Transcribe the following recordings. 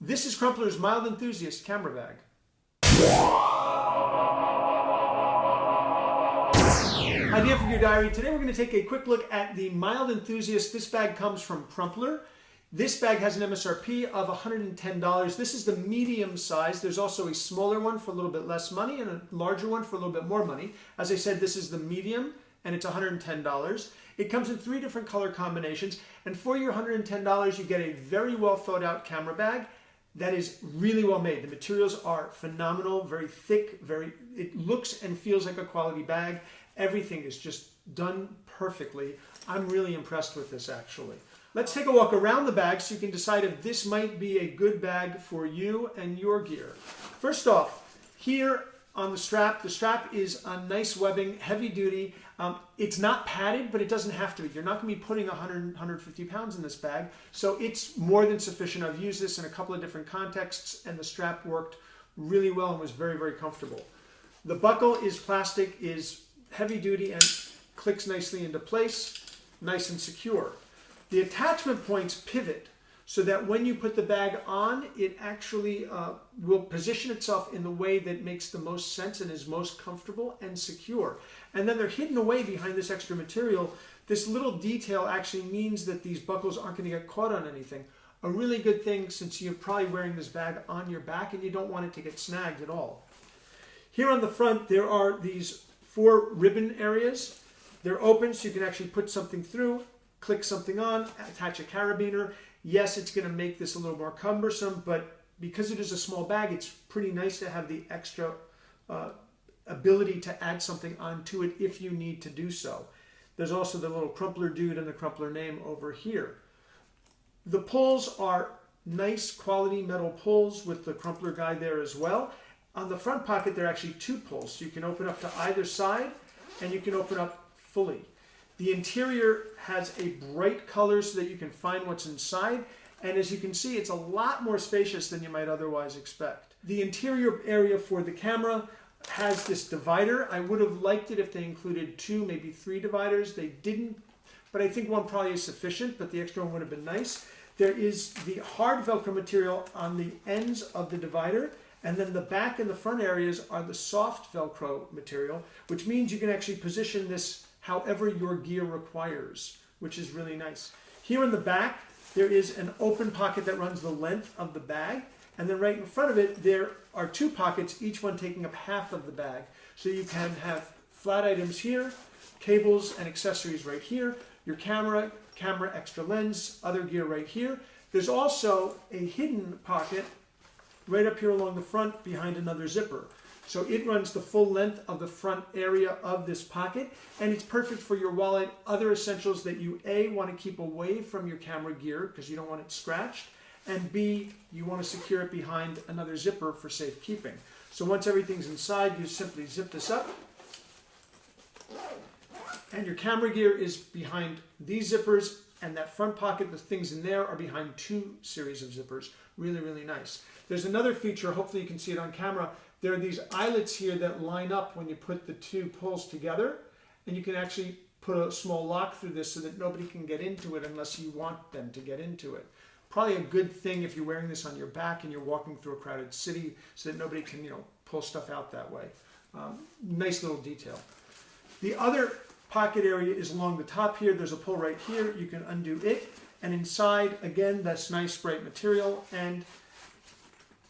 This is Crumpler's Mild Enthusiast camera bag. Idea for your diary. Today we're going to take a quick look at the Mild Enthusiast. This bag comes from Crumpler. This bag has an MSRP of $110. This is the medium size. There's also a smaller one for a little bit less money and a larger one for a little bit more money. As I said, this is the medium and it's $110. It comes in 3 different color combinations, and for your $110 you get a very well thought out camera bag that is really well made. The materials are phenomenal, very thick, it looks and feels like a quality bag. Everything is just done perfectly. I'm really impressed with this actually. Let's take a walk around the bag so you can decide if this might be a good bag for you and your gear. First off, here on the strap is a nice webbing, heavy duty. It's not padded, but it doesn't have to be. You're not going to be putting 150 pounds in this bag, so it's more than sufficient. I've used this in a couple of different contexts, and the strap worked really well and was very, very comfortable. The buckle is plastic, is heavy duty, and clicks nicely into place, nice and secure. The attachment points pivot so that when you put the bag on, it actually will position itself in the way that makes the most sense and is most comfortable and secure. And then they're hidden away behind this extra material. This little detail actually means that these buckles aren't going to get caught on anything. A really good thing, since you're probably wearing this bag on your back and you don't want it to get snagged at all. Here on the front, there are these 4 ribbon areas. They're open so you can actually put something through, click something on, attach a carabiner. Yes, it's going to make this a little more cumbersome, but because it is a small bag, it's pretty nice to have the extra ability to add something onto it if you need to do so. There's also the little Crumpler dude and the Crumpler name over here. The pulls are nice quality metal pulls with the Crumpler guy there as well. On the front pocket, there are actually 2 pulls, so you can open up to either side and you can open up fully. The interior has a bright color so that you can find what's inside, and as you can see, it's a lot more spacious than you might otherwise expect. The interior area for the camera has this divider. I would have liked it if they included 2, maybe 3 dividers. They didn't, but I think one probably is sufficient, but the extra one would have been nice. There is the hard Velcro material on the ends of the divider, and then the back and the front areas are the soft Velcro material, which means you can actually position this however your gear requires, which is really nice. Here in the back, there is an open pocket that runs the length of the bag, and then right in front of it, there are 2 pockets, each one taking up half of the bag. So you can have flat items here, cables and accessories right here, your camera, extra lens, other gear right here. There's also a hidden pocket right up here along the front behind another zipper. So it runs the full length of the front area of this pocket, and it's perfect for your wallet, other essentials that you A, want to keep away from your camera gear because you don't want it scratched, and B, you want to secure it behind another zipper for safekeeping. So once everything's inside, you simply zip this up, and your camera gear is behind these zippers, and that front pocket, the things in there are behind 2 series of zippers. Really, really nice. There's another feature, hopefully you can see it on camera. There are these eyelets here that line up when you put the 2 pulls together, and you can actually put a small lock through this so that nobody can get into it unless you want them to get into it. Probably a good thing if you're wearing this on your back and you're walking through a crowded city so that nobody can, pull stuff out that way. Nice little detail. The other pocket area is along the top here. There's a pull right here. You can undo it, and inside, again, that's nice bright material, and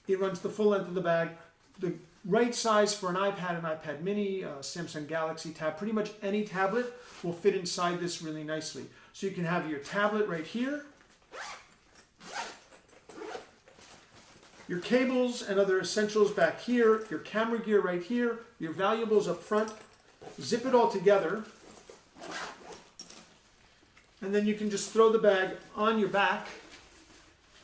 it runs the full length of the bag. The right size for an iPad, an iPad mini, Samsung Galaxy Tab, pretty much any tablet will fit inside this really nicely. So you can have your tablet right here, your cables and other essentials back here, your camera gear right here, your valuables up front. Zip it all together, and then you can just throw the bag on your back,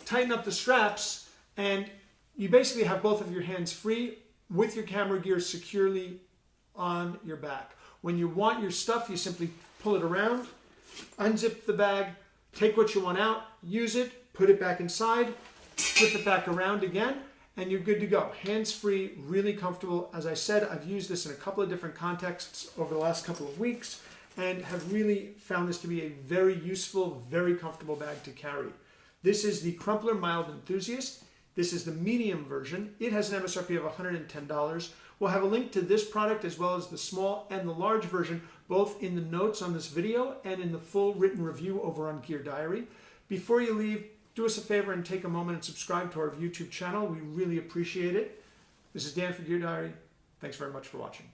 tighten up the straps, and you basically have both of your hands free with your camera gear securely on your back. When you want your stuff, you simply pull it around, unzip the bag, take what you want out, use it, put it back inside, flip it back around again, and you're good to go. Hands-free, really comfortable. As I said, I've used this in a couple of different contexts over the last couple of weeks and have really found this to be a very useful, very comfortable bag to carry. This is the Crumpler Mild Enthusiast. This is the medium version. It has an MSRP of $110. We'll have a link to this product as well as the small and the large version, both in the notes on this video and in the full written review over on Gear Diary. Before you leave, do us a favor and take a moment and subscribe to our YouTube channel. We really appreciate it. This is Dan for Gear Diary. Thanks very much for watching.